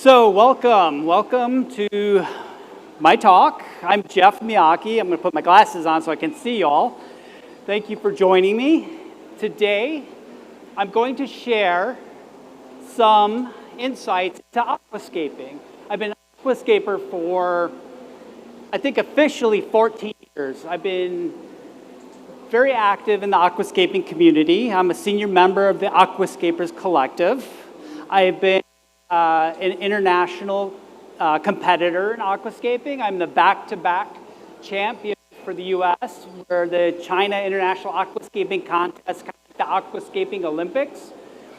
So welcome to my talk. I'm Jeff Miotke. I'm going to put my glasses on so I can see y'all. Thank you for joining me. Today, I'm going to share some insights to aquascaping. I've been an aquascaper for, I think officially 14 years. I've been very active in the aquascaping community. I'm a senior member of the Aquascapers collective. I've been an international competitor in aquascaping. I'm the back-to-back champion for the U.S. where the China International Aquascaping Contest, the Aquascaping Olympics,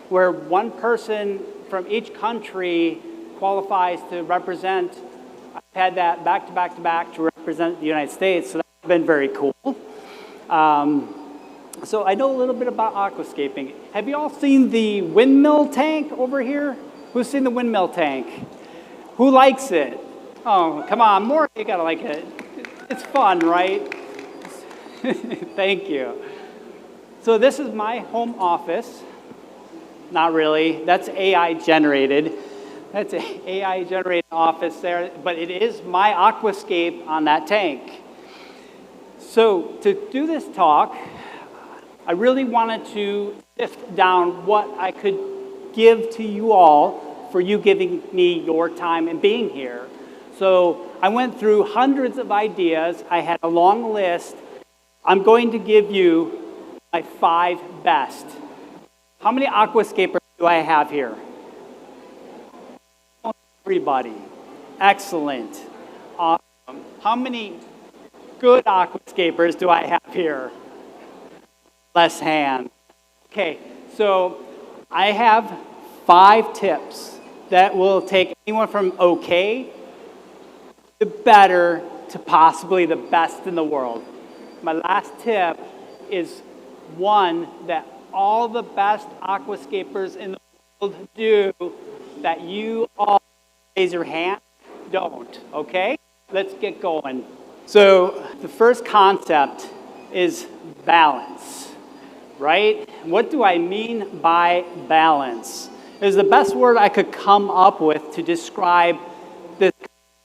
where one person from each country qualifies to represent. I've had that back-to-back to represent the United States, so that's been very cool. So I know a little bit about aquascaping. Have you all seen the windmill tank over here? Who's seen the windmill tank? Who likes it? Oh, come on, more of you gotta like it. It's fun, right? Thank you. So this is my home office. Not really, that's AI generated. That's an AI generated office there, but it is my aquascape on that tank. So to do this talk, I really wanted to sift down what I could give to you all for you giving me your time and being here. So I went through hundreds of ideas. I had a long list. I'm going to give you my 5 best. How many aquascapers do I have here? Everybody. Excellent. Awesome. How many good aquascapers do I have here? Less hand. Okay, so I have 5 tips that will take anyone from okay to better to possibly the best in the world. My last tip is one that all the best aquascapers in the world do that you all raise your hand don't, okay? Let's get going. So the first concept is balance, right? What do I mean by balance? It's the best word I could come up with to describe this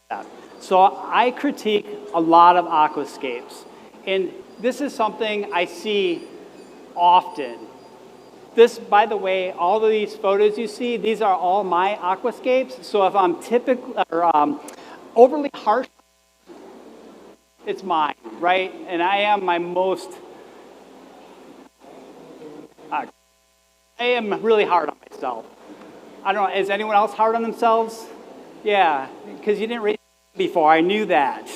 concept. So I critique a lot of aquascapes, and this is something I see often. This, by the way, all of these photos you see, these are all my aquascapes. So if I'm overly harsh, it's mine, right? And I am my most, I am really hard on myself. I don't know, is anyone else hard on themselves? Yeah, because you didn't raise before, I knew that.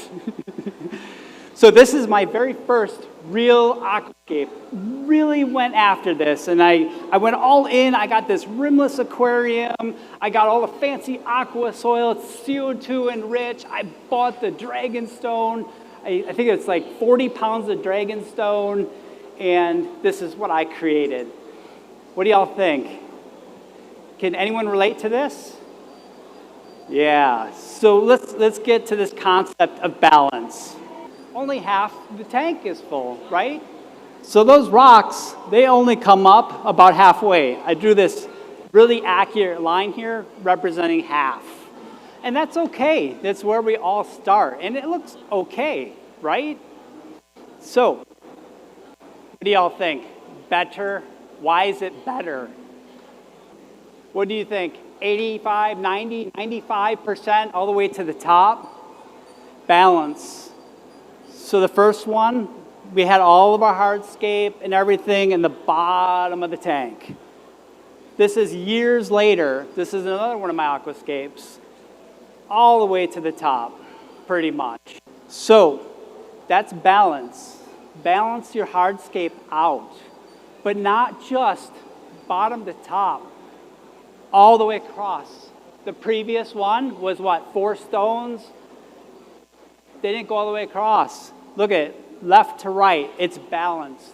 So this is my very first real aquascape. Really went after this, and I went all in. I got this rimless aquarium. I got all the fancy aqua soil. It's CO2 enriched. I bought the dragonstone. I think it's like 40 pounds of dragonstone, and this is what I created. What do y'all think? Can anyone relate to this? Yeah, so let's get to this concept of balance. Only half the tank is full, right? So those rocks, they only come up about halfway. I drew this really accurate line here representing half. And that's okay. That's where we all start. And it looks okay, right? So, what do y'all think? Better? Why is it better? What do you think? 85, 90, 95%, all the way to the top? Balance. So the first one, we had all of our hardscape and everything in the bottom of the tank. This is years later. This is another one of my aquascapes. All the way to the top, pretty much. So that's balance. Balance your hardscape out, but not just bottom to top, all the way across. The previous one was what, 4 stones? They didn't go all the way across. Look at it, left to right, it's balanced.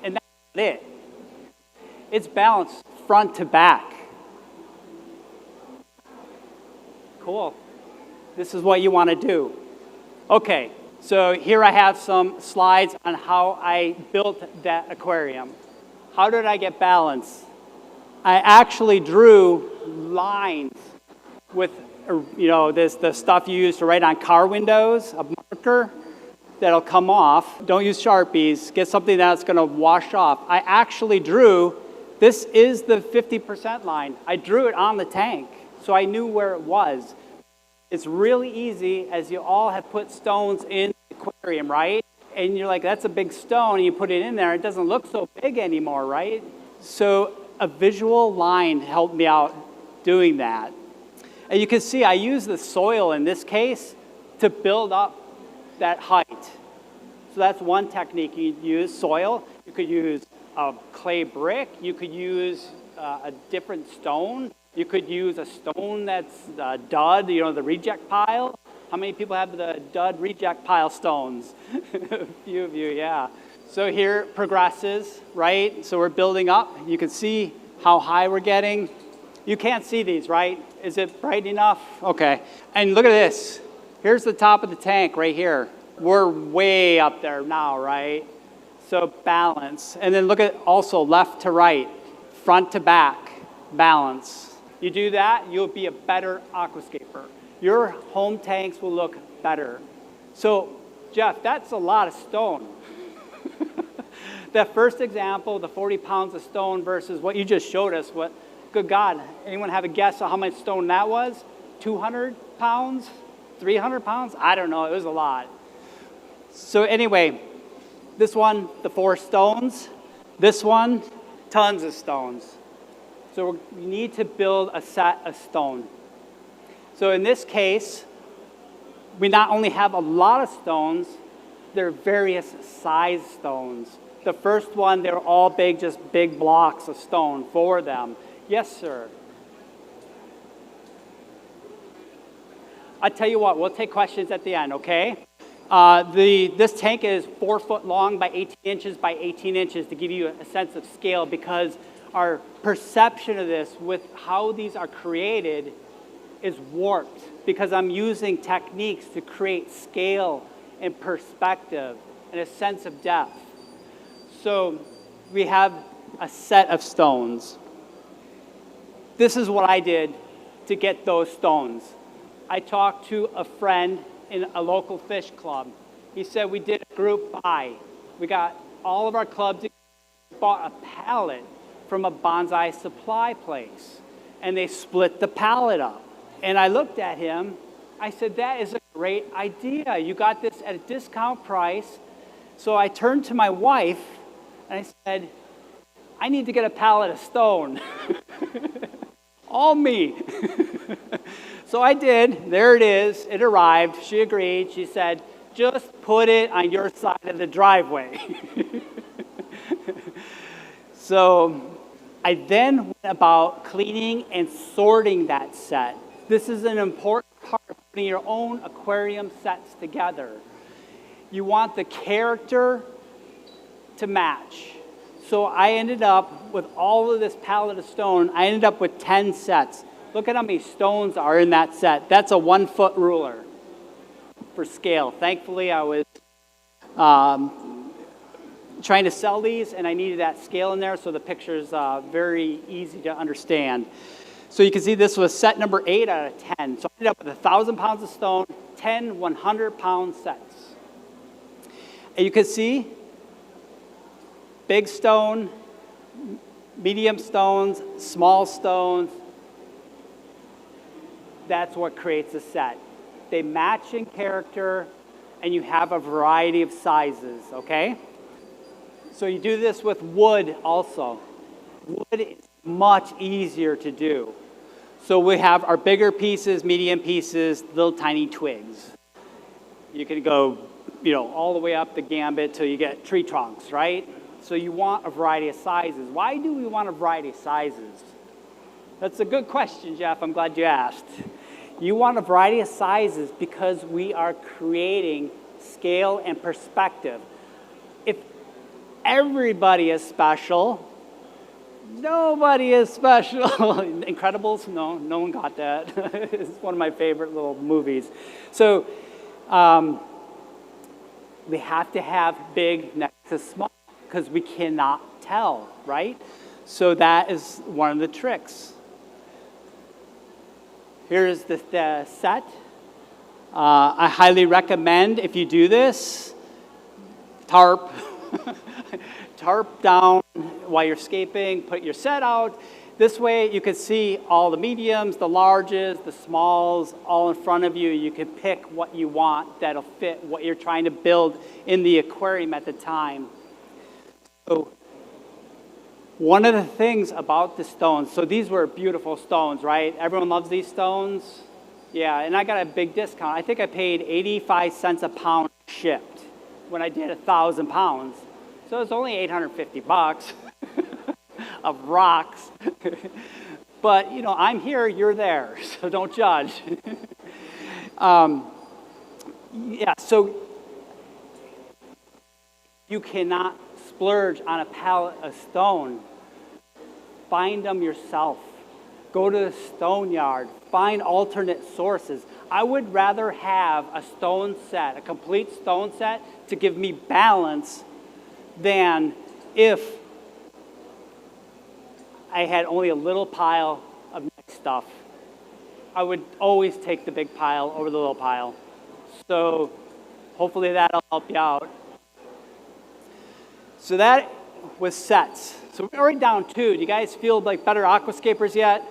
And that's it. It's balanced front to back. Cool. This is what you want to do. Okay, so here I have some slides on how I built that aquarium. How did I get balance? I actually drew lines with, the stuff you use to write on car windows, a marker that'll come off. Don't use Sharpies. Get something that's going to wash off. I actually drew, this is the 50% line. I drew it on the tank, so I knew where it was. It's really easy, as you all have put stones in the aquarium, right? And you're like, that's a big stone, and you put it in there, it doesn't look so big anymore, right? So a visual line helped me out doing that. And you can see I use the soil in this case to build up that height. So that's one technique you use, soil. You could use a clay brick. You could use a different stone. You could use a stone that's dud, the reject pile. How many people have the dud reject pile stones? A few of you, yeah. So here it progresses, right? So we're building up. You can see how high we're getting. You can't see these, right? Is it bright enough? Okay. And look at this. Here's the top of the tank right here. We're way up there now, right? So balance. And then look at also left to right, front to back, balance. You do that, you'll be a better aquascaper. Your home tanks will look better. So, Jeff, that's a lot of stone. That first example, the 40 pounds of stone versus what you just showed us, good God, anyone have a guess on how much stone that was? 200 pounds? 300 pounds? I don't know, it was a lot. So anyway, this one, the 4 stones. This one, tons of stones. So we need to build a set of stone. So in this case, we not only have a lot of stones, they're various size stones. The first one, they're all big, just big blocks of stone for them. Yes, sir. I tell you what, we'll take questions at the end, okay? This tank is 4 foot long by 18 inches by 18 inches to give you a sense of scale, because our perception of this with how these are created is warped, because I'm using techniques to create scale and perspective and a sense of depth. So we have a set of stones. This is what I did to get those stones. I talked to a friend in a local fish club. He said we did a group buy. We got all of our clubs, bought a pallet from a bonsai supply place, and they split the pallet up. And I looked at him, I said, that is a great idea. You got this at a discount price. So I turned to my wife and I said, I need to get a pallet of stone. All me. So I did. There it is. It arrived. She agreed. She said, just put it on your side of the driveway. So I then went about cleaning and sorting that set. This is an important part of putting your own aquarium sets together. You want the character to match. So I ended up with all of this pallet of stone. I ended up with 10 sets. Look at how many stones are in that set. That's a 1 foot ruler for scale. Thankfully, I was trying to sell these, and I needed that scale in there, so the picture's very easy to understand. So you can see this was set number 8 out of 10. So I ended up with 1,000 pounds of stone, 10 100-pound sets. And you can see big stone, medium stones, small stones. That's what creates a set. They match in character, and you have a variety of sizes, okay? So you do this with wood also. Wood is much easier to do. So we have our bigger pieces, medium pieces, little tiny twigs. You can go, all the way up the gambit till you get tree trunks, right? So you want a variety of sizes. Why do we want a variety of sizes? That's a good question, Jeff. I'm glad you asked. You want a variety of sizes because we are creating scale and perspective. If everybody is special, nobody is special. Incredibles? No one got that. It's one of my favorite little movies. So we have to have big next to small because we cannot tell, right? So that is one of the tricks. Here's the set. I highly recommend if you do this, tarp. Tarp down while you're scaping, put your set out. This way you can see all the mediums, the larges, the smalls, all in front of you. You can pick what you want that'll fit what you're trying to build in the aquarium at the time. So one of the things about the stones, so these were beautiful stones, right? Everyone loves these stones. Yeah, and I got a big discount. I think I paid 85 cents a pound shipped when I did 1,000 pounds. So it's only 850 bucks of rocks. But, you know, I'm here, you're there, so don't judge. Yeah, so you cannot splurge on a pallet of stone. Find them yourself. Go to the stone yard. Find alternate sources. I would rather have a stone set, a complete stone set, to give me balance than if I had only a little pile of mixed stuff. I would always take the big pile over the little pile. So hopefully that'll help you out. So that was sets. So we're already down 2. Do you guys feel like better aquascapers yet?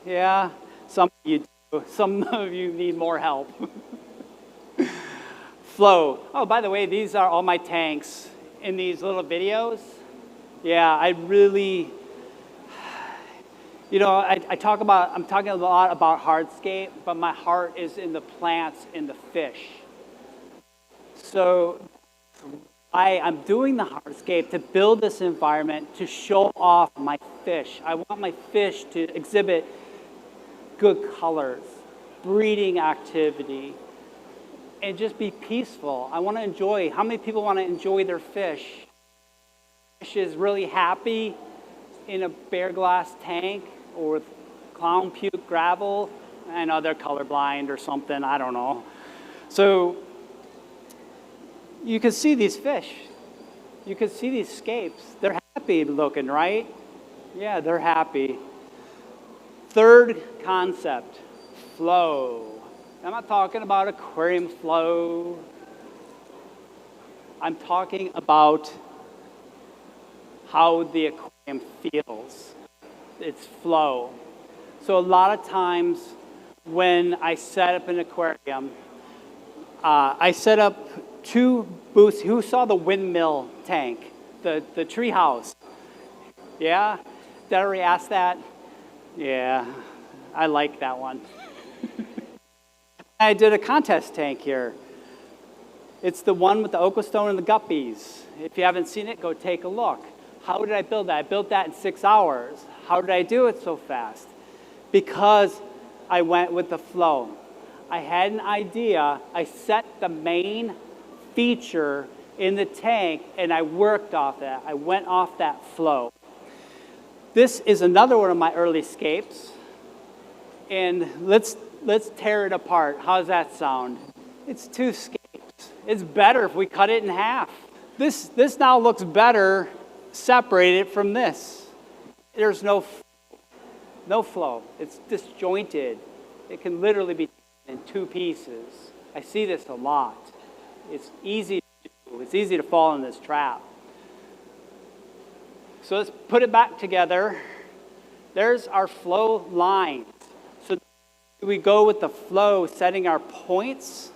Yeah? Some of you do. Some of you need more help. Flow. Oh, by the way, these are all my tanks in these little videos. Yeah, I really, you know, I'm talking a lot about hardscape, but my heart is in the plants and the fish. So I'm doing the hardscape to build this environment to show off my fish. I want my fish to exhibit good colors, breeding activity, and just be peaceful. I want to enjoy. How many people want to enjoy their fish? Fish is really happy in a bare glass tank or with clown puke gravel. I know they're colorblind or something. I don't know. So you can see these fish. You can see these scapes. They're happy looking, right? Yeah, they're happy. Third concept, flow. I'm not talking about aquarium flow. I'm talking about how the aquarium feels. It's flow. So a lot of times when I set up an aquarium, I set up 2 booths. Who saw the windmill tank, the tree house? Yeah? Did I already ask that? Yeah, I like that one. I did a contest tank here. It's the one with the aqua stone and the guppies. If you haven't seen it, go take a look. How did I build that? I built that in 6 hours. How did I do it so fast? Because I went with the flow. I had an idea. I set the main feature in the tank, and I worked off that. I went off that flow. This is another one of my early scapes. And let's tear it apart. How does that sound? It's 2 scapes. It's better if we cut it in half. This now looks better separated from this. There's no flow. It's disjointed. It can literally be in 2 pieces. I see this a lot. It's easy to do. It's easy to fall in this trap. So let's put it back together. There's our flow lines. So we go with the flow, setting our points.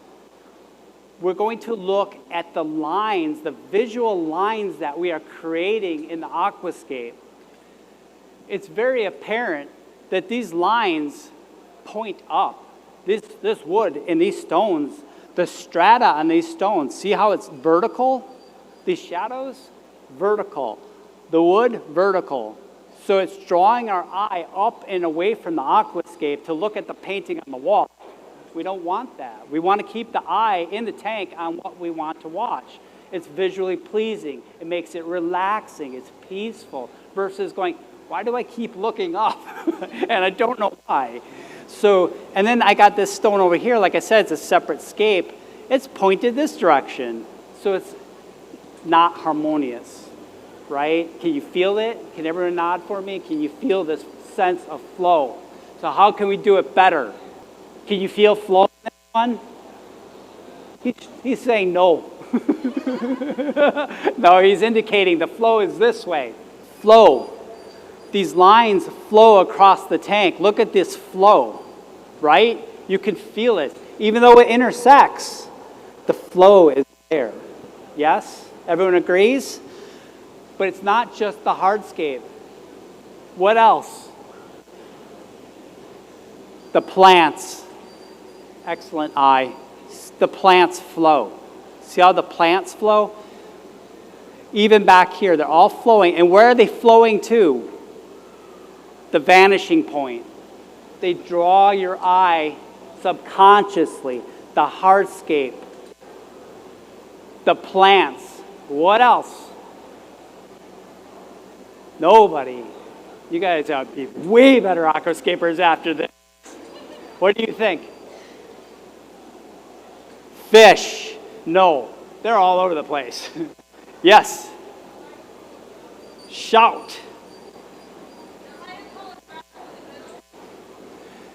We're going to look at the lines, the visual lines that we are creating in the aquascape. It's very apparent that these lines point up. This wood and these stones, the strata on these stones, see how it's vertical? These shadows, vertical. The wood, vertical. So it's drawing our eye up and away from the aquascape to look at the painting on the wall. We don't want that. We want to keep the eye in the tank on what we want to watch. It's visually pleasing. It makes it relaxing. It's peaceful versus going, why do I keep looking up? And I don't know why. So, and then I got this stone over here. Like I said, it's a separate scape. It's pointed this direction. So it's not harmonious, right? Can you feel it? Can everyone nod for me? Can you feel this sense of flow? So So how can we do it better? Can you feel flow in this one? He's saying no. No, he's indicating the flow is this way. Flow. These lines flow across the tank. Look at this flow, right? You can feel it. Even though it intersects, the flow is there. Yes? Everyone agrees? But it's not just the hardscape. What else? The plants. Excellent eye. The plants flow. See how the plants flow? Even back here, they're all flowing. And where are they flowing to? The vanishing point. They draw your eye subconsciously. The hardscape. The plants. What else? Nobody. You guys are be way better aquascapers after this. What do you think? Fish. No. They're all over the place. Yes. Shout.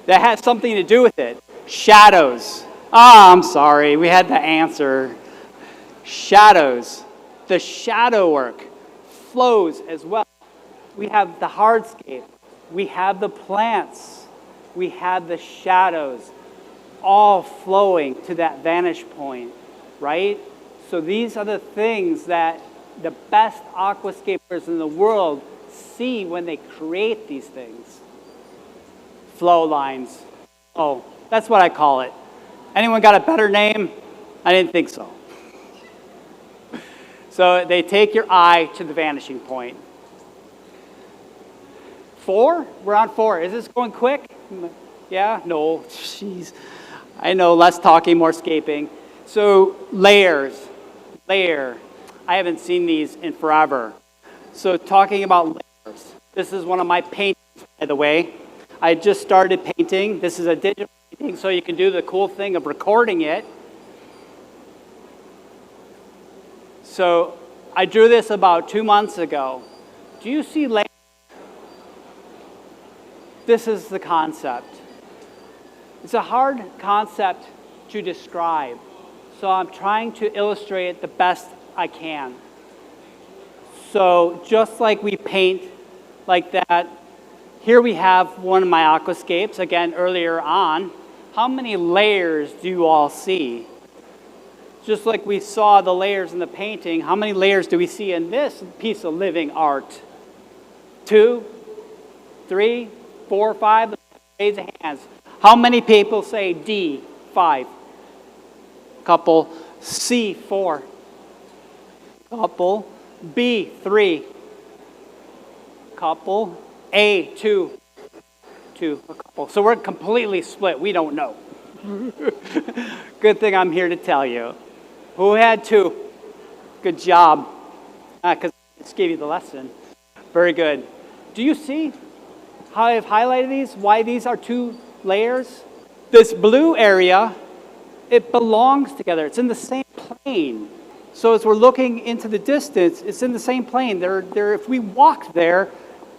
That has something to do with it. Shadows. Ah, I'm sorry. We had the answer. Shadows. The shadow work flows as well. We have the hardscape. We have the plants. We have the shadows all flowing to that vanish point, right? So these are the things that the best aquascapers in the world see when they create these things. Flow lines. Oh, that's what I call it. Anyone got a better name? I didn't think so. So they take your eye to the vanishing point. 4? We're on 4. Is this going quick? Yeah? No. Jeez. I know, less talking, more scaping. So layers. Layer. I haven't seen these in forever. So talking about layers. This is one of my paintings, by the way. I just started painting. This is a digital painting, so you can do the cool thing of recording it. So I drew this about 2 months ago. Do you see layers? This is the concept. It's a hard concept to describe, so I'm trying to illustrate it the best I can. So just like we paint like that, here we have one of my aquascapes, again earlier on. How many layers do you all see? Just like we saw the layers in the painting, how many layers do we see in this piece of living art? 2, 3, 4, 5, raise your hands. How many people say D, 5? Couple. C, 4. Couple. B, 3. Couple. A, 2. 2. A couple. So we're completely split. We don't know. Good thing I'm here to tell you. Who had 2? Good job. Because I just gave you the lesson. Very good. Do you see how I've highlighted these? Why these are 2 layers? This blue area, it belongs together. It's in the same plane. So as we're looking into the distance, it's in the same plane. If we walked there,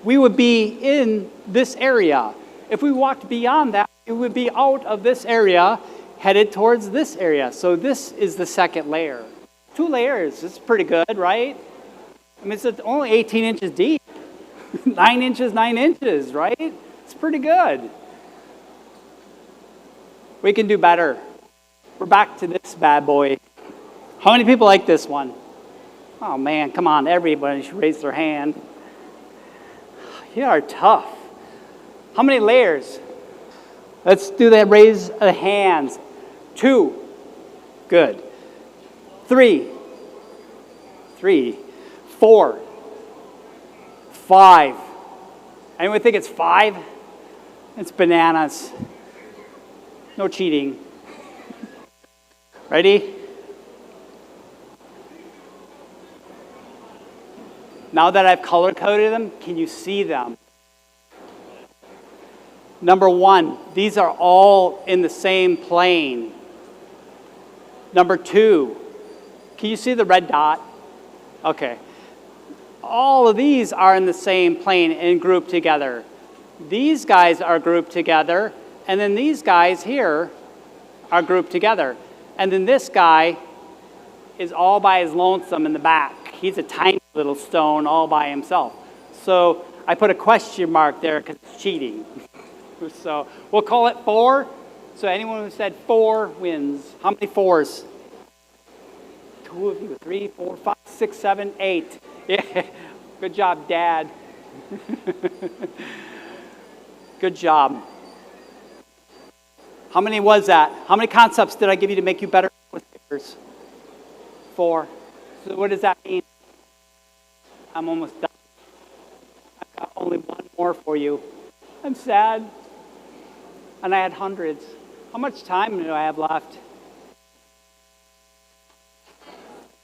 we would be in this area. If we walked beyond that, it would be out of this area, headed towards this area. So this is the second layer. 2 layers, it's pretty good, right? I mean, it's only 18 inches deep. 9 inches, 9 inches, right? It's pretty good. We can do better. We're back to this bad boy. How many people like this one? Oh man, come on, everybody should raise their hand. You are tough. How many layers? Let's do that, raise the hands. 2. Good. 3. 4. 5. Anyone think it's 5? It's bananas. No cheating. Ready? Now that I've color-coded them, can you see them? Number 1, these are all in the same plane. Number 2, can you see the red dot? Okay. All of these are in the same plane and grouped together. These guys are grouped together, and then these guys here are grouped together. And then this guy is all by his lonesome in the back. He's a tiny little stone all by himself. So I put a question mark there because it's cheating. So we'll call it 4. So anyone who said 4 wins. How many 4s? 2 of you, 3, 4, 5, 6, 7, 8. Yeah, good job, Dad. Good job. How many was that? How many concepts did I give you to make you better aquascapers? 4. So what does that mean? I'm almost done. I've got only 1 more for you. I'm sad. And I had hundreds. How much time do I have left?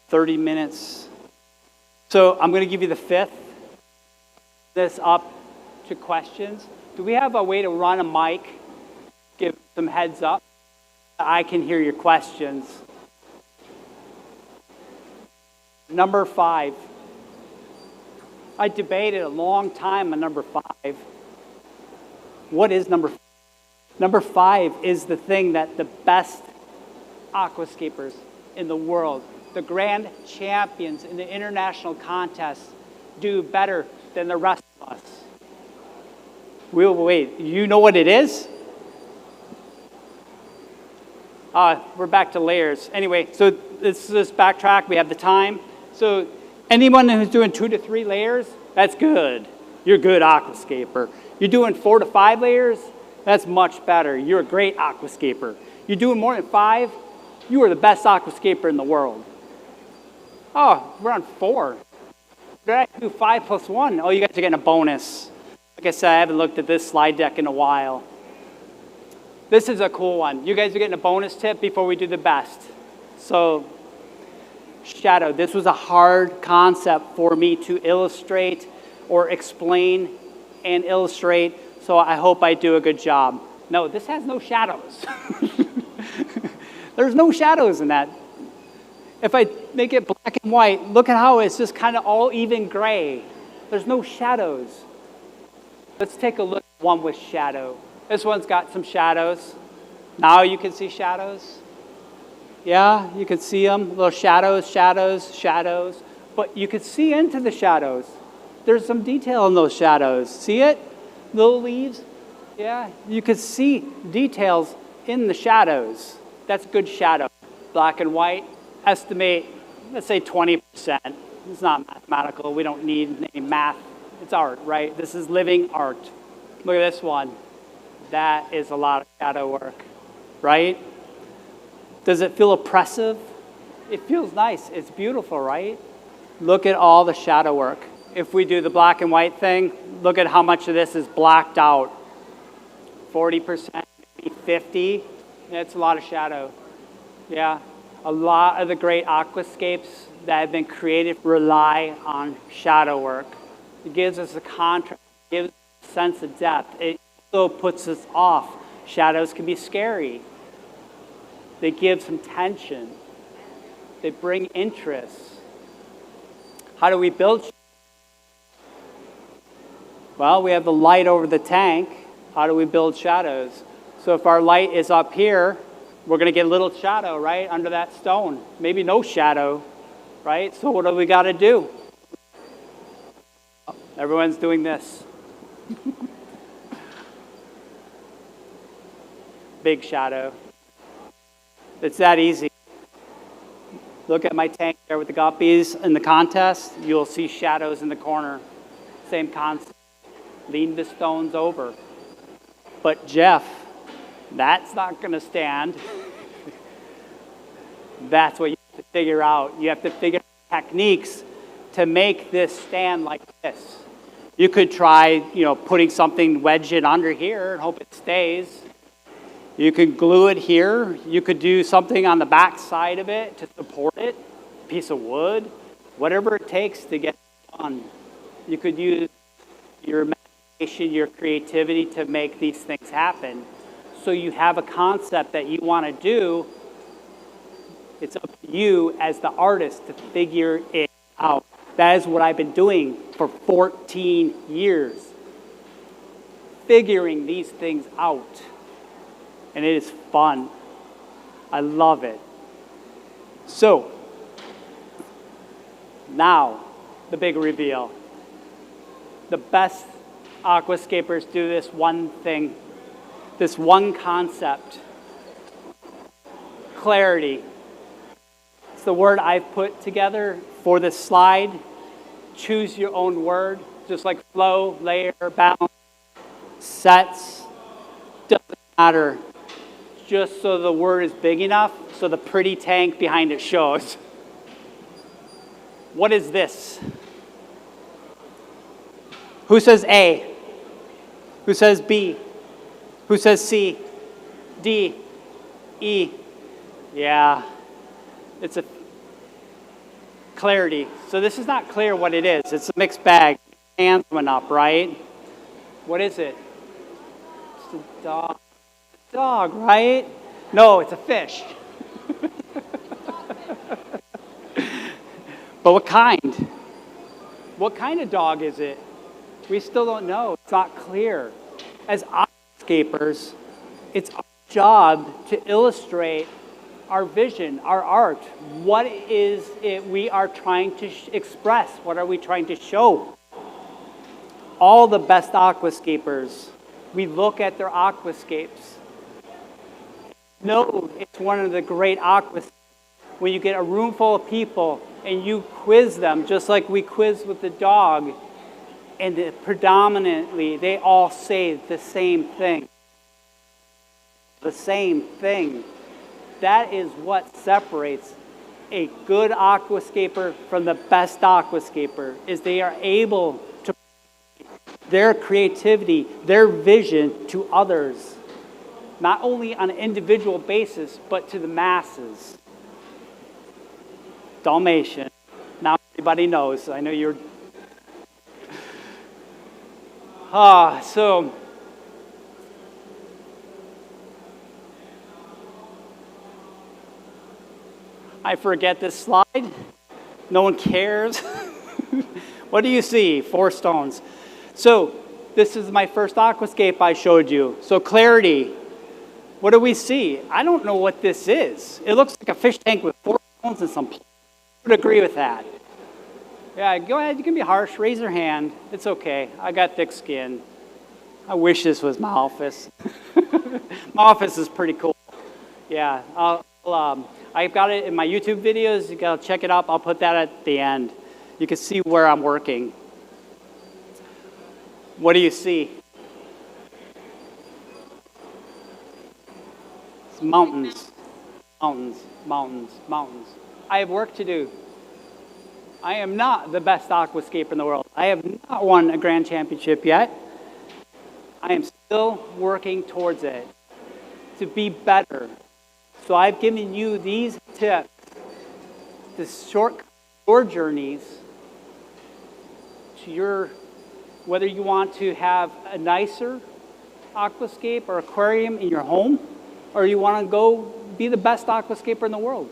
30 minutes. So I'm going to give you the 5th. This up to questions. Do we have a way to run a mic? Give some heads up. I can hear your questions. Number 5. I debated a long time on number 5. What is number 5? Number 5 is the thing that the best aquascapers in the world, the grand champions in the international contests, do better than the rest of us. Wait, you know what it is? We're back to layers. Anyway, so let's just backtrack. We have the time. So anyone who's doing 2 to 3 layers, that's good. You're a good aquascaper. You're doing 4 to 5 layers, that's much better. You're a great aquascaper. You're doing more than 5, you are the best aquascaper in the world. Oh, we're on 4. Did I do 5 plus 1? Oh, you guys are getting a bonus. Like I said, I haven't looked at this slide deck in a while. This is a cool one. You guys are getting a bonus tip before we do the best. So, shadow. This was a hard concept for me to illustrate or explain and illustrate, so I hope I do a good job. No, this has no shadows. There's no shadows in that. If I make it black and white, look at how it's just kind of all even gray. There's no shadows. Let's take a look at one with shadow. This one's got some shadows. Now you can see shadows. Yeah, you can see them. Little shadows, shadows, shadows. But you can see into the shadows. There's some detail in those shadows. See it? Little leaves. Yeah, you can see details in the shadows. That's good shadow. Black and white. Estimate, let's say 20%. It's not mathematical. We don't need any math. It's art, right? This is living art. Look at this one. That is a lot of shadow work, right? Does it feel oppressive? It feels nice. It's beautiful, right? Look at all the shadow work. If we do the black and white thing, look at how much of this is blacked out. 40%, maybe 50%. That's a lot of shadow. Yeah. A lot of the great aquascapes that have been created rely on shadow work. It gives us a contrast, it gives us a sense of depth. It also puts us off. Shadows can be scary. They give some tension. They bring interest. How do we build? Well, we have the light over the tank. How do we build shadows? So if our light is up here, we're going to get a little shadow, right, under that stone. Maybe no shadow, right? So what do we got to do? Everyone's doing this. Big shadow. It's that easy. Look at my tank there with the guppies in the contest. You'll see shadows in the corner. Same concept. Lean the stones over. But Jeff, that's not going to stand. That's what you have to figure out. You have to figure out techniques to make this stand like this. You could try, putting something, wedge it under here and hope it stays. You could glue it here. You could do something on the back side of it to support it, a piece of wood, whatever it takes to get it done. You could use your imagination, your creativity to make these things happen. So you have a concept that you want to do. It's up to you as the artist to figure it out. That is what I've been doing for 14 years. figuring these things out. And it is fun. I love it. So, now, the big reveal. The best aquascapers do this one thing, this one concept. Clarity. It's the word I've put together for this slide. Choose your own word, just like flow, layer, balance, sets. Doesn't matter. Just so the word is big enough so the pretty tank behind it shows. What is this? Who says A? Who says B? Who says C? D? E? Yeah, it's a clarity. So this is not clear what it is. It's a mixed bag. Hands went up, right? What is it? It's a dog. It's a dog, right? No, it's a fish. But what kind? What kind of dog is it? We still don't know. It's not clear. As aquascapers, it's our job to illustrate our vision, our art. What is it we are trying to express? What are we trying to show? All the best aquascapers, we look at their aquascapes. No, it's one of the great aquascapes. When you get a room full of people and you quiz them, just like we quiz with the dog, and predominantly they all say the same thing. The same thing. That is what separates a good aquascaper from the best aquascaper, is they are able to their creativity, their vision to others, not only on an individual basis, but to the masses. Dalmatian. Now everybody knows. I know you're... So... I forget this slide. No one cares. What do you see? 4 stones. So this is my first aquascape I showed you. So clarity. What do we see? I don't know what this is. It looks like a fish tank with 4 stones and some... I would agree with that. Yeah, go ahead. You can be harsh. Raise your hand. It's okay. I got thick skin. I wish this was my office. My office is pretty cool. Yeah. I've got it in my YouTube videos. You gotta check it out. I'll put that at the end. You can see where I'm working. What do you see? It's mountains, mountains, mountains, mountains. I have work to do. I am not the best aquascaper in the world. I have not won a grand championship yet. I am still working towards it to be better. So I've given you these tips to shortcut your journeys to your, whether you want to have a nicer aquascape or aquarium in your home, or you want to go be the best aquascaper in the world.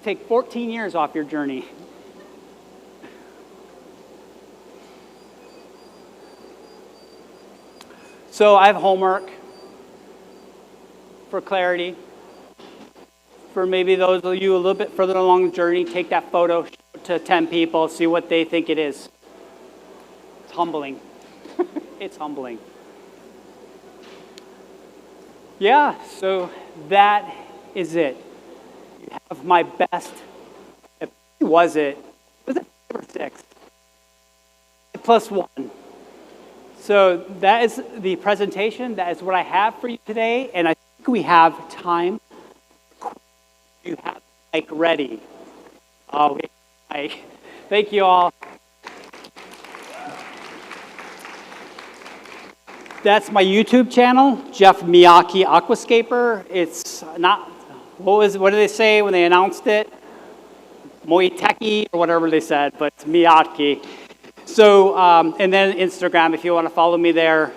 Take 14 years off your journey. So I have homework for clarity. For maybe those of you a little bit further along the journey, take that photo to 10 people, see what they think it is. It's humbling. It's humbling. Yeah, so that is it. You have my best. Was it 5 or 6? +1. So that is the presentation. That is what I have for you today. And I think we have time. You have the mic ready. Oh, thank you all. That's my YouTube channel, Jeff Miotke Aquascaper. It's not, what do they say when they announced it? Miotke or whatever they said, but it's Miotke. So, and then Instagram if you want to follow me there.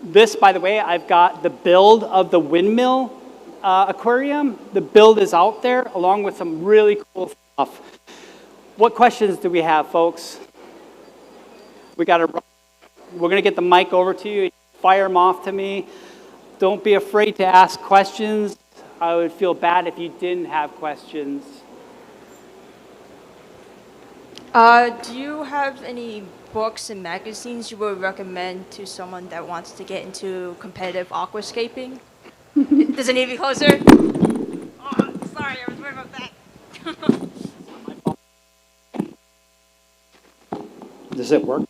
This, by the way, I've got the build of the windmill aquarium. The build is out there along with some really cool stuff. What questions do we have, folks? We got to run. We're going to get the mic over to you. Fire them off to me. Don't be afraid to ask questions. I would feel bad if you didn't have questions. Do you have any books and magazines you would recommend to someone that wants to get into competitive aquascaping? Does it need to be closer? Oh, sorry, I was worried about that. Does it work?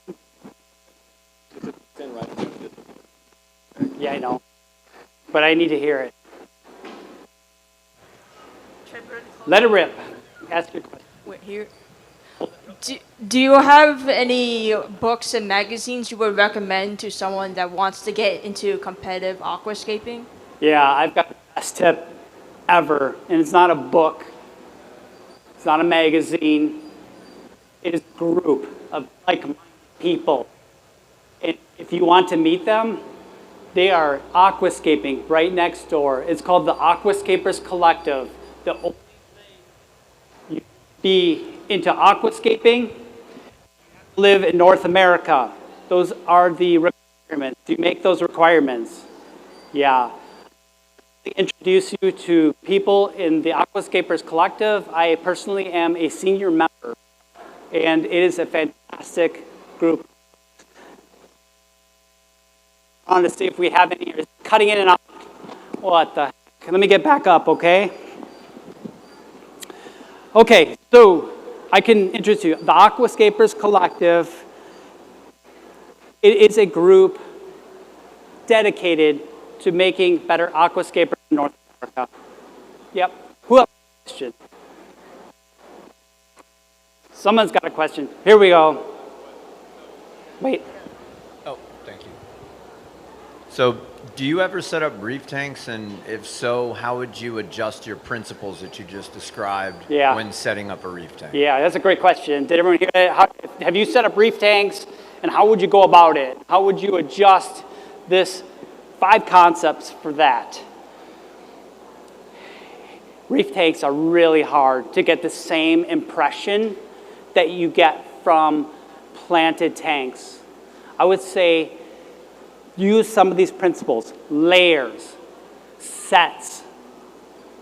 Yeah, I know. But I need to hear it. Let it rip. Ask your question. Wait, here. Do you have any books and magazines you would recommend to someone that wants to get into competitive aquascaping? Yeah, I've got the best tip ever. And it's not a book. It's not a magazine. It is a group of like-minded people. And if you want to meet them, they are aquascaping right next door. It's called the Aquascapers Collective. The only thing you be into aquascaping, live in North America. Those are the requirements. Do you make those requirements? Yeah. Introduce you to people in the Aquascapers Collective. I personally am a senior member, and it is a fantastic group. I want to see if we have any. It's cutting in and out. What the heck? Let me get back up, okay? Okay, so I can introduce you. The Aquascapers Collective, it is a group dedicated to making better aquascapers in North America. Yep. Who else has a question? Someone's got a question. Here we go. Wait. Oh, thank you. So, do you ever set up reef tanks? And if so, how would you adjust your principles that you just described when setting up a reef tank? Yeah, that's a great question. Did everyone hear that? Have you set up reef tanks, and how would you go about it? How would you adjust this 5 concepts for that? Reef tanks are really hard to get the same impression that you get from planted tanks. I would say use some of these principles. Layers, sets.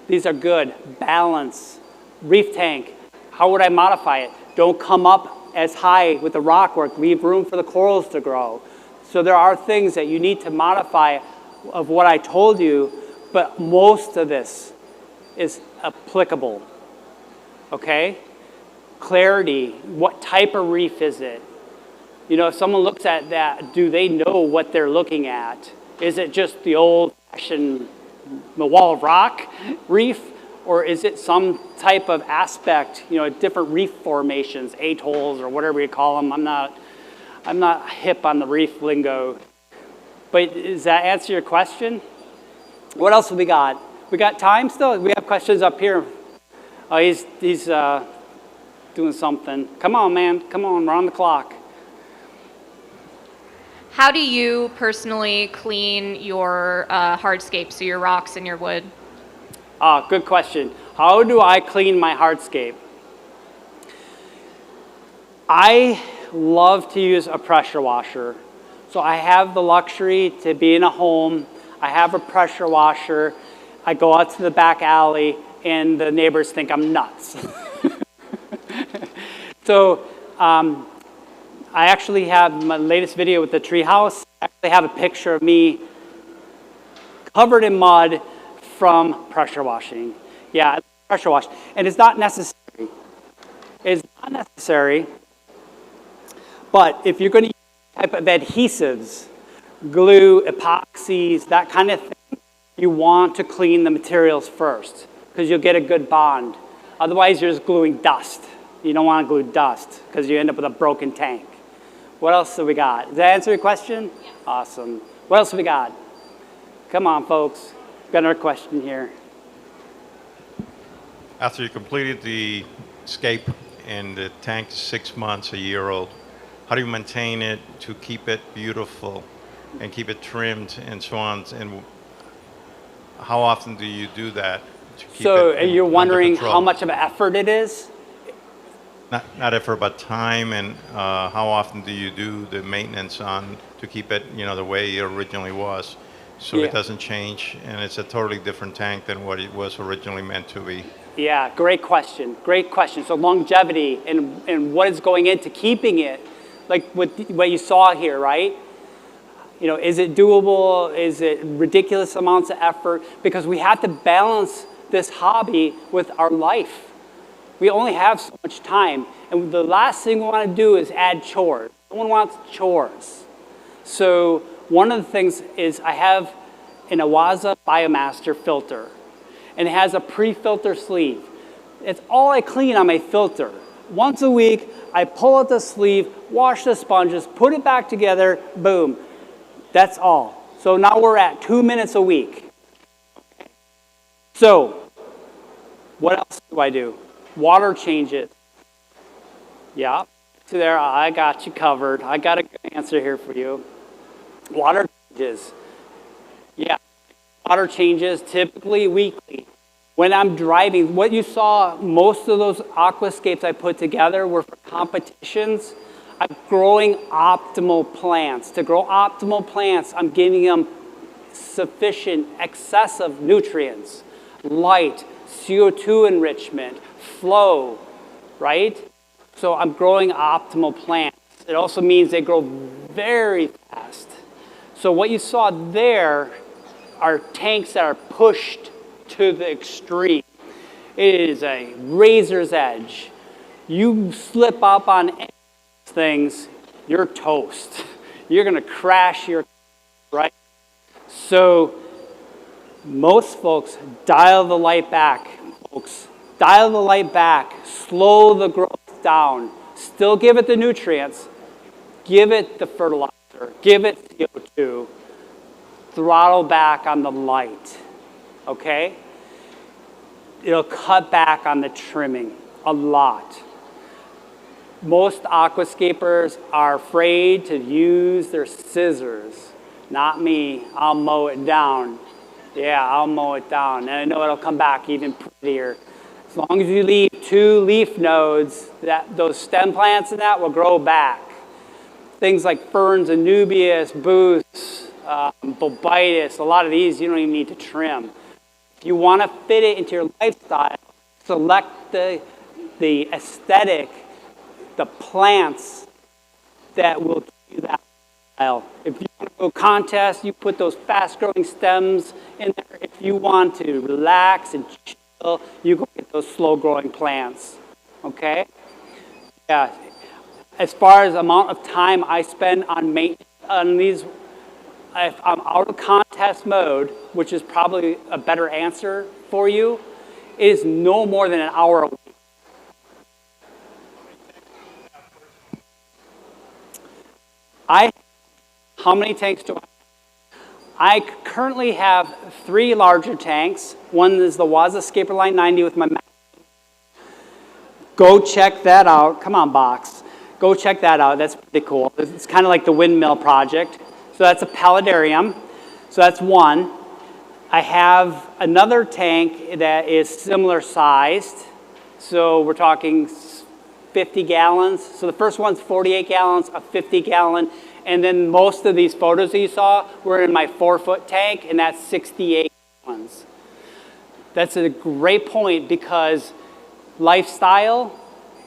These are good. Balance. Reef tank. How would I modify it? Don't come up as high with the rock work. Leave room for the corals to grow. So there are things that you need to modify of what I told you, but most of this is applicable. Okay? Clarity. What type of reef is it? You know, if someone looks at that, do they know what they're looking at? Is it just the old-fashioned wall of rock reef, or is it some type of aspect, you know, different reef formations, atolls, or whatever you call them? I'm not hip on the reef lingo. But does that answer your question? What else have we got? We got time still? We have questions up here. Oh, he's doing something. Come on, man. Come on, we're on the clock. How do you personally clean your hardscape, so your rocks and your wood? Good question. How do I clean my hardscape? I love to use a pressure washer. So I have the luxury to be in a home. I have a pressure washer. I go out to the back alley, and the neighbors think I'm nuts. So I actually have my latest video with the treehouse. I actually have a picture of me covered in mud from pressure washing. Yeah, pressure wash. And it's not necessary. It's not necessary. But if you're going to use type of adhesives, glue, epoxies, that kind of thing, you want to clean the materials first because you'll get a good bond. Otherwise, you're just gluing dust. You don't want to glue dust because you end up with a broken tank. What else have we got? Does that answer your question? Yes. Awesome. What else have we got? Come on, folks. Got another question here. After you completed the scape and the tank is 6 months, a year old, how do you maintain it to keep it beautiful and keep it trimmed and so on? And how often do you do that? To keep so it you're wondering under control? how much of an effort it is? not effort, but time, and how often do you do the maintenance on to keep it, the way it originally was, so Yeah. it doesn't change, and it's a totally different tank than what it was originally meant to be. Yeah, great question. Great question. So longevity and what is going into keeping it, like what you saw here, right? Is it doable? Is it ridiculous amounts of effort? Because we have to balance this hobby with our life. We only have so much time. And the last thing we want to do is add chores. No one wants chores. So one of the things is I have an Awaza Biomaster filter. And it has a pre-filter sleeve. It's all I clean on my filter. Once a week, I pull out the sleeve, wash the sponges, put it back together, boom. That's all. So now we're at 2 minutes a week. So, what else do I do? Water changes. Yeah, so there, I got you covered. I got a good answer here for you. Water changes. Yeah, water changes typically weekly. When I'm driving, what you saw, most of those aquascapes I put together were for competitions. I'm growing optimal plants. To grow optimal plants, I'm giving them sufficient, excessive nutrients, light, CO2 enrichment, flow, right? So I'm growing optimal plants. It also means they grow very fast. So what you saw there are tanks that are pushed to the extreme. It is a razor's edge. You slip up on any of these things, you're toast. You're going to crash your, right? So most folks dial the light back, folks. Dial the light back. Slow the growth down. Still give it the nutrients. Give it the fertilizer. Give it CO2. Throttle back on the light. Okay? It'll cut back on the trimming a lot. Most aquascapers are afraid to use their scissors. Not me. I'll mow it down. Yeah, I'll mow it down. And I know it'll come back even prettier. As long as you leave 2 leaf nodes, those stem plants and that will grow back. Things like ferns, anubias, booths, bulbitis, a lot of these you don't even need to trim. If you want to fit it into your lifestyle, select the aesthetic, the plants that will give you that style. If you want to go contest, you put those fast-growing stems in there. If you want to relax and chill, you go get those slow-growing plants. Okay? Yeah. As far as amount of time I spend on maintenance on these, if I'm out of contest mode, which is probably a better answer for you, it is no more than an hour a week. How many tanks do I have? I currently have 3 larger tanks. One is the Aquascaper Line 90 with my. Go check that out. Come on, box. Go check that out. That's pretty cool. It's kind of like the windmill project. So that's a paludarium. So that's one. I have another tank that is similar sized. So we're talking 50 gallons. So the first one's 48 gallons, a 50 gallon. And then most of these photos that you saw were in my 4-foot tank, and that's 68 gallons. That's a great point because lifestyle,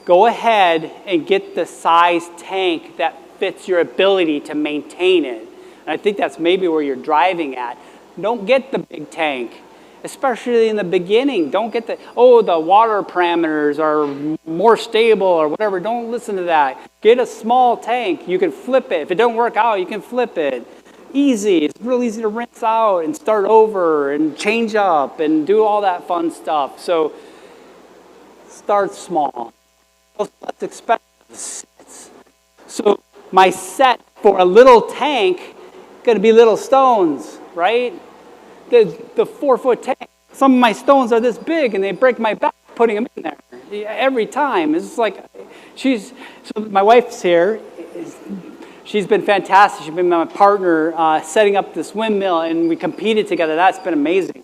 go ahead and get the size tank that fits your ability to maintain it. And I think that's maybe where you're driving at. Don't get the big tank, especially in the beginning. Don't get the water parameters are more stable or whatever. Don't listen to that. Get a small tank. You can flip it. If it don't work out, you can flip it. Easy. It's real easy to rinse out and start over and change up and do all that fun stuff. So start small. Let's expect sets. So my set for a little tank going to be little stones, right? The 4-foot tank. Some of my stones are this big and they break my back putting them in there every time. It's like so my wife's here. She's been fantastic. She's been my partner setting up this windmill, and we competed together. That's been amazing.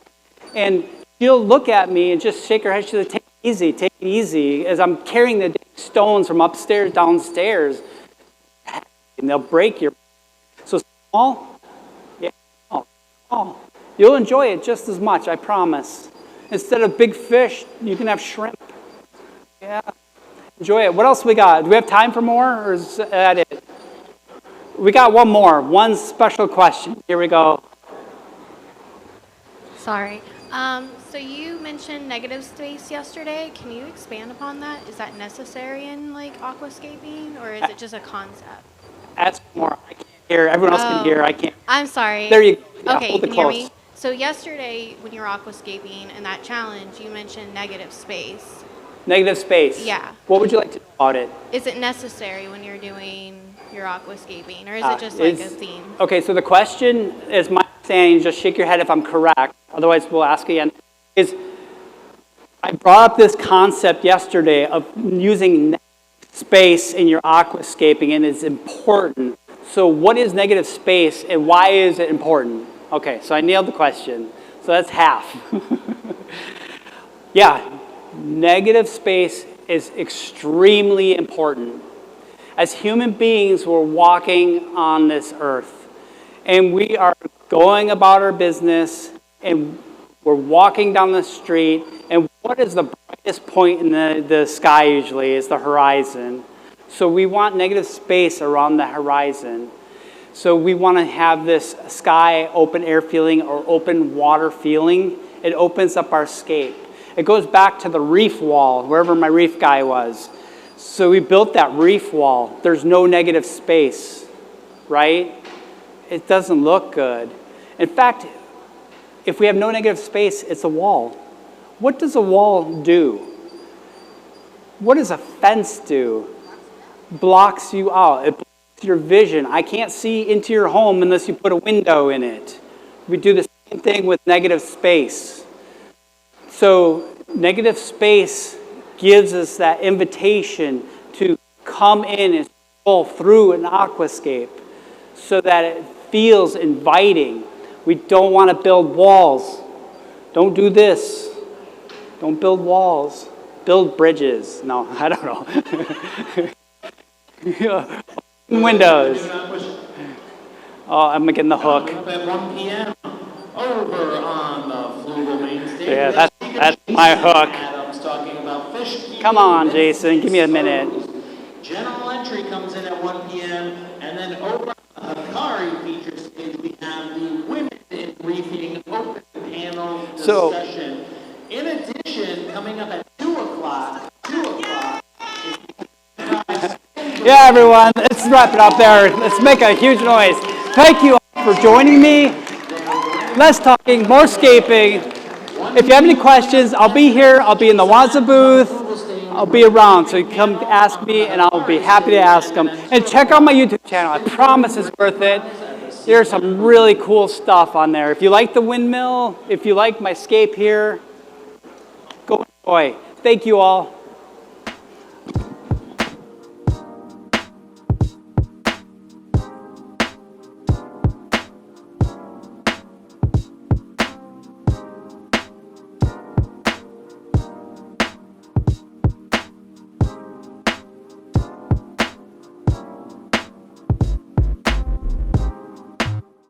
And she'll look at me and just shake her head. She'll say, easy, take it easy. As I'm carrying the stones from upstairs, downstairs, and they'll break your, so small, yeah, small. You'll enjoy it just as much, I promise. Instead of big fish, you can have shrimp. Yeah, enjoy it. What else we got? Do we have time for more, or is that it? We got one more, one special question. Here we go. Sorry. So you mentioned negative space yesterday. Can you expand upon that? Is that necessary in like aquascaping, or is it just a concept? Ask more. I can't hear. Everyone else can hear. I can't. I'm sorry. There you go. Yeah, okay, hold you it can hear close. me? So yesterday when you were aquascaping and that challenge, you mentioned negative space. Negative space. Yeah. What would you like to know about it? Is it necessary when you're doing your aquascaping, or is it just like a theme? Okay, so the question is my understanding, just shake your head if I'm correct, otherwise we'll ask again, is I brought up this concept yesterday of using space in your aquascaping, and it's important. So what is negative space and why is it important? Okay, so I nailed the question. So that's half. Yeah, negative space is extremely important. As human beings, we're walking on this earth, and we are going about our business, and we're walking down the street, and what is the brightest point in the sky usually is the horizon. So we want negative space around the horizon. So we want to have this sky open air feeling or open water feeling. It opens up our scape. It goes back to the reef wall, wherever my reef guy was. So we built that reef wall. There's no negative space, right? It doesn't look good. In fact, if we have no negative space, it's a wall. What does a wall do? What does a fence do? Blocks you out. It blocks your vision. I can't see into your home unless you put a window in it. We do the same thing with negative space. So negative space gives us that invitation to come in and stroll through an aquascape so that it feels inviting. We don't want to build walls. Don't do this. Don't build walls. Build bridges. No, I don't know. Windows. Oh, I'm getting the hook. At 1 p.m. over on the Flugel main stage. Yeah, that's my hook. Adam's talking about fish. Come on, Jason, give me a minute. General entry comes in at 1 p.m. and then over on the Hikari feature stage we have the women in reefing open panel discussion. In addition, coming up at 2 o'clock. Yeah, everyone, let's wrap it up there. Let's make a huge noise. Thank you all for joining me. Less talking, more scaping. If you have any questions, I'll be here. I'll be in the Waza booth. I'll be around, so you come ask me, and I'll be happy to ask them. And check out my YouTube channel. I promise it's worth it. There's some really cool stuff on there. If you like the windmill, if you like my scape here, go enjoy. Thank you all.